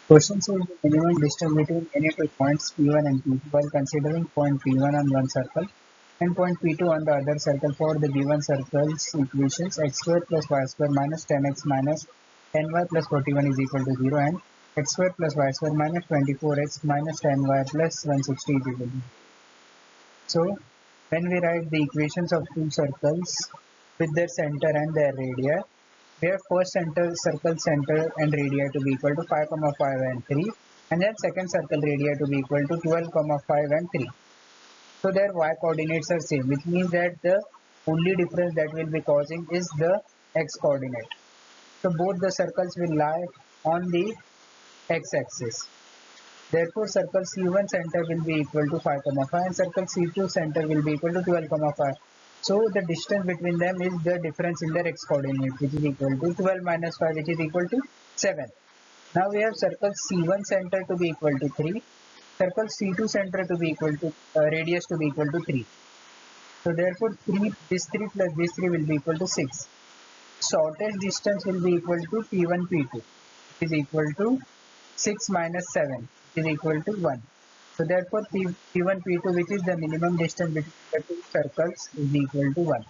Question says the minimum distance between any two points P1 and P2 while considering point P1 on one circle and point P2 on the other circle for the given circle's equations x square plus y square minus 10x minus 10y plus 41 is equal to 0 and x square plus y square minus 24x minus 10y plus 160 is equal to 0. So when we write the equations of two circles with their center and their radii, we have first circle center and radii to be equal to 5, 5 and 3, and then second circle radii to be equal to 12, 5 and 3. So their y coordinates are same, which means that the only difference that will be causing is the x coordinate. So both the circles will lie on the x-axis. Therefore, circle C1 center will be equal to 5, 5 and circle C2 center will be equal to 12, 5. So the distance between them is the difference in their x coordinate, which is equal to 12 minus 5, which is equal to 7. Now we have circle C1 center to be equal to 3, circle C2 center to be equal to radius to be equal to 3. So therefore, this 3 plus this 3 will be equal to 6. Shortest distance will be equal to P1 P2, which is equal to 6 minus 7, which is equal to 1. So therefore, P1 P2, which is the minimum distance between the two circles, is equal to 1.